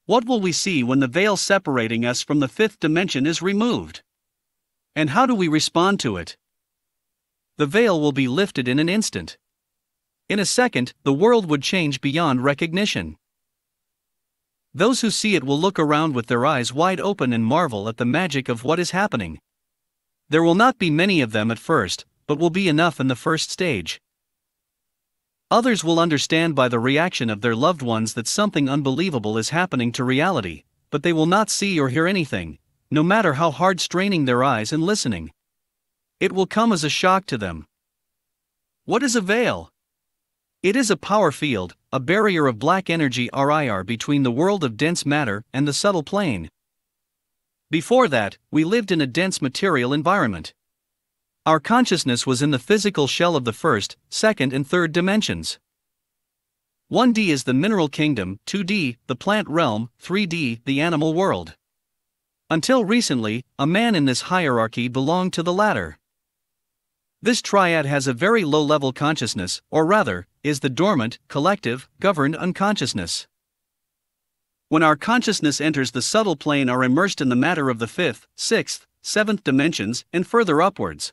What will we see when the veil separating us from the fifth dimension is removed? And how do we respond to it? The veil will be lifted in an instant. In a second, the world would change beyond recognition. Those who see it will look around with their eyes wide open and marvel at the magic of what is happening. There will not be many of them at first, but will be enough in the first stage. Others will understand by the reaction of their loved ones that something unbelievable is happening to reality, but they will not see or hear anything, no matter how hard straining their eyes and listening. It will come as a shock to them. What is a veil? It is a power field, a barrier of black energy RIR between the world of dense matter and the subtle plane. Before that, we lived in a dense material environment. Our consciousness was in the physical shell of the first, second and third dimensions. 1D is the mineral kingdom, 2D, the plant realm, 3D, the animal world. Until recently, a man in this hierarchy belonged to the latter. This triad has a very low-level consciousness, or rather, is the dormant, collective, governed unconsciousness. When our consciousness enters the subtle plane, are immersed in the matter of the fifth, sixth, seventh dimensions, and further upwards.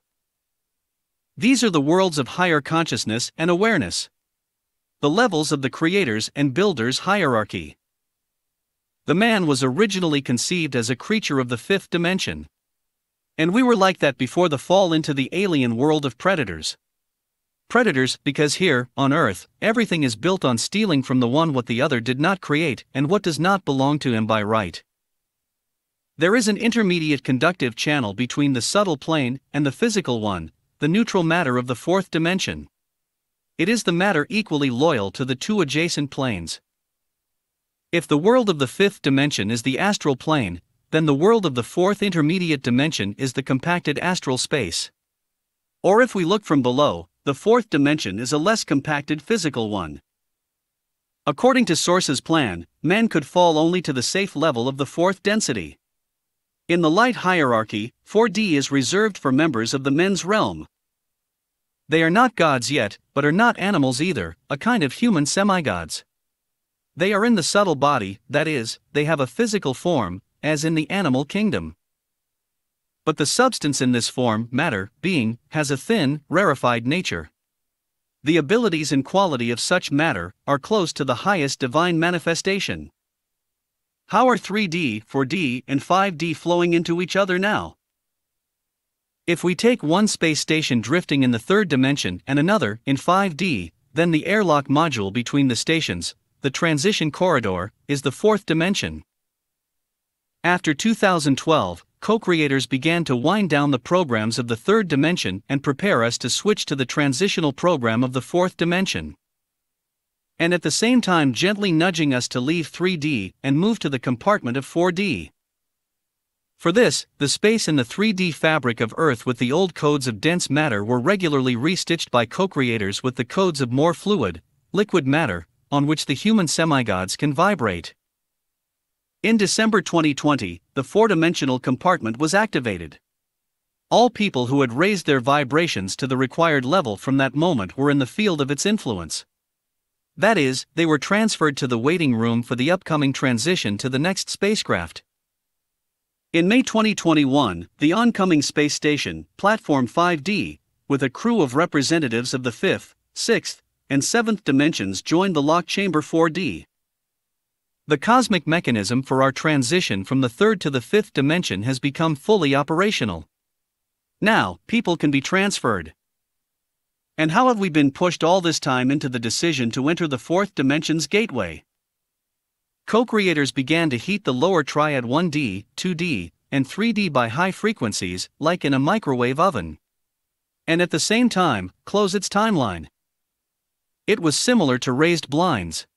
These are the worlds of higher consciousness and awareness. The levels of the creator's and builder's hierarchy. The man was originally conceived as a creature of the fifth dimension. And we were like that before the fall into the alien world of predators. Predators, because here, on Earth, everything is built on stealing from the one what the other did not create and what does not belong to him by right. There is an intermediate conductive channel between the subtle plane and the physical one, the neutral matter of the fourth dimension. It is the matter equally loyal to the two adjacent planes. If the world of the fifth dimension is the astral plane, then the world of the fourth intermediate dimension is the compacted astral space. Or if we look from below, the fourth dimension is a less compacted physical one. According to Source's plan, man could fall only to the safe level of the fourth density. In the light hierarchy, 4D is reserved for members of the men's realm. They are not gods yet, but are not animals either, a kind of human semi-gods. They are in the subtle body, that is, they have a physical form, as in the animal kingdom. But the substance in this form, matter, being, has a thin, rarefied nature. The abilities and quality of such matter are close to the highest divine manifestation. How are 3D, 4D, and 5D flowing into each other now? If we take one space station drifting in the third dimension and another in 5D, then the airlock module between the stations, the transition corridor, is the fourth dimension. After 2012, co-creators began to wind down the programs of the third dimension and prepare us to switch to the transitional program of the fourth dimension. And at the same time gently nudging us to leave 3D and move to the compartment of 4D. For this, the space in the 3D fabric of Earth with the old codes of dense matter were regularly restitched by co-creators with the codes of more fluid, liquid matter, on which the human semigods can vibrate. In December 2020, the four-dimensional compartment was activated. All people who had raised their vibrations to the required level from that moment were in the field of its influence. That is, they were transferred to the waiting room for the upcoming transition to the next spacecraft. In May 2021, the oncoming space station, Platform 5D, with a crew of representatives of the 5th, 6th, and 7th dimensions joined the lock chamber 4D. The cosmic mechanism for our transition from the 3rd to the 5th dimension has become fully operational. Now, people can be transferred. And how have we been pushed all this time into the decision to enter the 4th dimension's gateway? Co-creators began to heat the lower triad 1D, 2D, and 3D by high frequencies, like in a microwave oven. And at the same time, close its timeline. It was similar to raised blinds.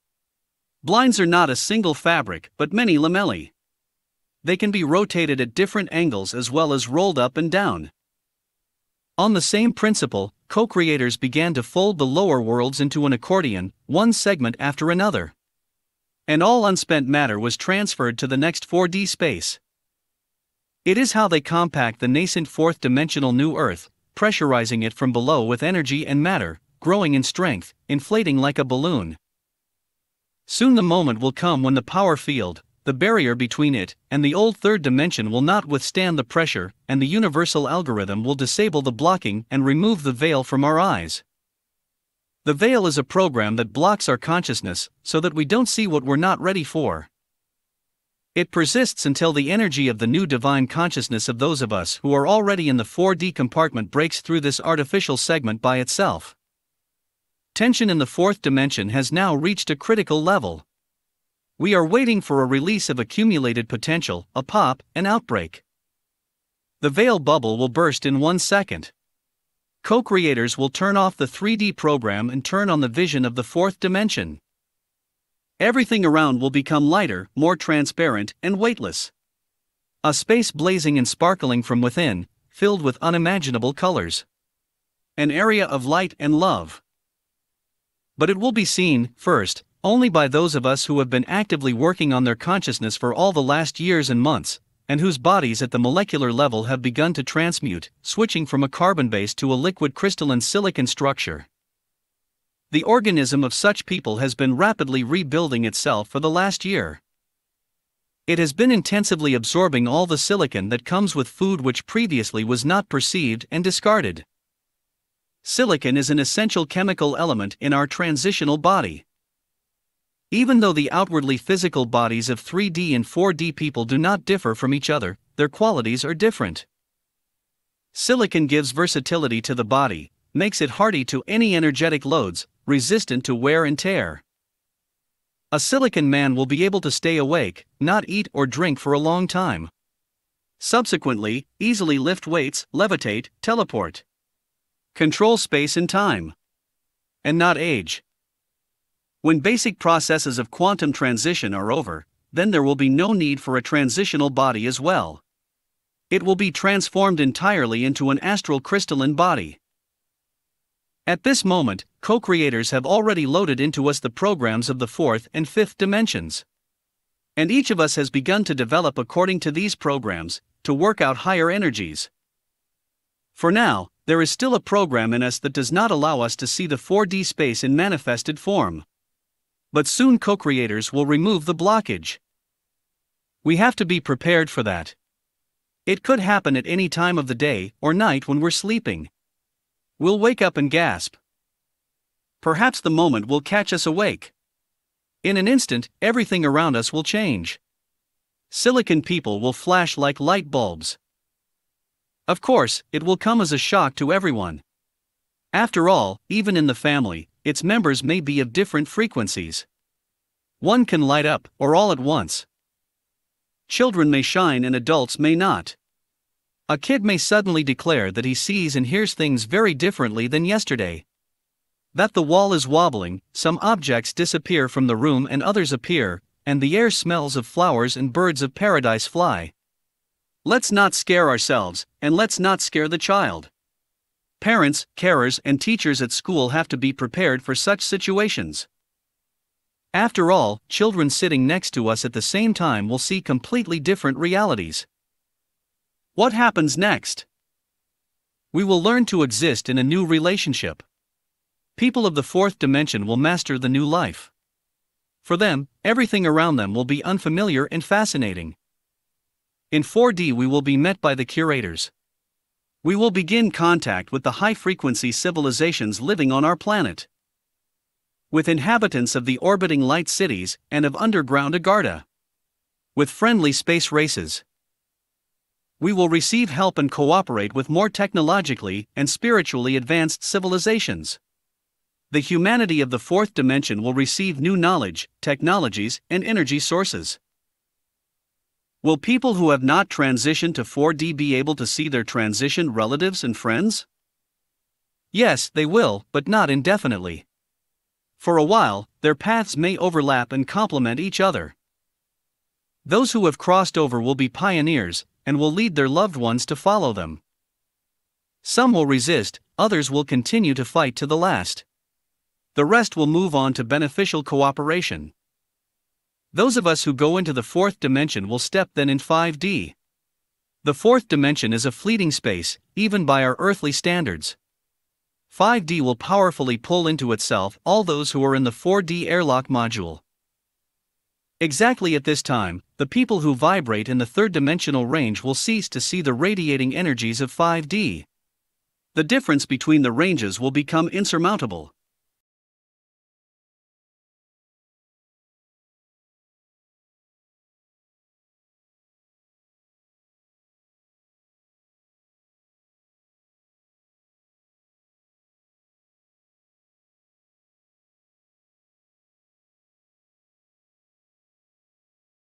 Blinds are not a single fabric, but many lamellae. They can be rotated at different angles as well as rolled up and down. On the same principle, co-creators began to fold the lower worlds into an accordion, one segment after another. And all unspent matter was transferred to the next 4D space. It is how they compact the nascent fourth-dimensional new Earth, pressurizing it from below with energy and matter, growing in strength, inflating like a balloon. Soon the moment will come when the power field, the barrier between it and the old third dimension will not withstand the pressure, and the universal algorithm will disable the blocking and remove the veil from our eyes. The veil is a program that blocks our consciousness so that we don't see what we're not ready for. It persists until the energy of the new divine consciousness of those of us who are already in the 4D compartment breaks through this artificial segment by itself. Tension in the fourth dimension has now reached a critical level. We are waiting for a release of accumulated potential, a pop, an outbreak. The veil bubble will burst in 1 second. Co-creators will turn off the 3D program and turn on the vision of the fourth dimension. Everything around will become lighter, more transparent, and weightless. A space blazing and sparkling from within, filled with unimaginable colors. An area of light and love. But it will be seen, first, only by those of us who have been actively working on their consciousness for all the last years and months, and whose bodies at the molecular level have begun to transmute, switching from a carbon base to a liquid crystalline silicon structure. The organism of such people has been rapidly rebuilding itself for the last year. It has been intensively absorbing all the silicon that comes with food which previously was not perceived and discarded. Silicon is an essential chemical element in our transitional body. Even though the outwardly physical bodies of 3D and 4D people do not differ from each other, their qualities are different. Silicon gives versatility to the body, makes it hardy to any energetic loads, resistant to wear and tear. A silicon man will be able to stay awake, not eat or drink for a long time. Subsequently, easily lift weights, levitate, teleport. Control space and time. And not age. When basic processes of quantum transition are over, then there will be no need for a transitional body as well. It will be transformed entirely into an astral crystalline body. At this moment, co-creators have already loaded into us the programs of the fourth and fifth dimensions. And each of us has begun to develop according to these programs, to work out higher energies. For now, there is still a program in us that does not allow us to see the 4D space in manifested form. But soon co-creators will remove the blockage. We have to be prepared for that. It could happen at any time of the day or night when we're sleeping. We'll wake up and gasp. Perhaps the moment will catch us awake. In an instant, everything around us will change. Silicon people will flash like light bulbs. Of course, it will come as a shock to everyone. After all, even in the family, its members may be of different frequencies. One can light up, or all at once. Children may shine and adults may not. A kid may suddenly declare that he sees and hears things very differently than yesterday. That the wall is wobbling, some objects disappear from the room and others appear, and the air smells of flowers and birds of paradise fly. Let's not scare ourselves, and let's not scare the child. Parents, carers, and teachers at school have to be prepared for such situations. After all, children sitting next to us at the same time will see completely different realities. What happens next? We will learn to exist in a new relationship. People of the fourth dimension will master the new life. For them, everything around them will be unfamiliar and fascinating. In 4D we will be met by the curators. We will begin contact with the high-frequency civilizations living on our planet. With inhabitants of the orbiting light cities and of underground Agartha. With friendly space races. We will receive help and cooperate with more technologically and spiritually advanced civilizations. The humanity of the fourth dimension will receive new knowledge, technologies, and energy sources. Will people who have not transitioned to 4D be able to see their transition relatives and friends? Yes, they will, but not indefinitely. For a while, their paths may overlap and complement each other. Those who have crossed over will be pioneers, and will lead their loved ones to follow them. Some will resist, others will continue to fight to the last. The rest will move on to beneficial cooperation. Those of us who go into the fourth dimension will step then in 5D. The fourth dimension is a fleeting space, even by our earthly standards. 5D will powerfully pull into itself all those who are in the 4D airlock module. Exactly at this time, the people who vibrate in the third-dimensional range will cease to see the radiating energies of 5D. The difference between the ranges will become insurmountable.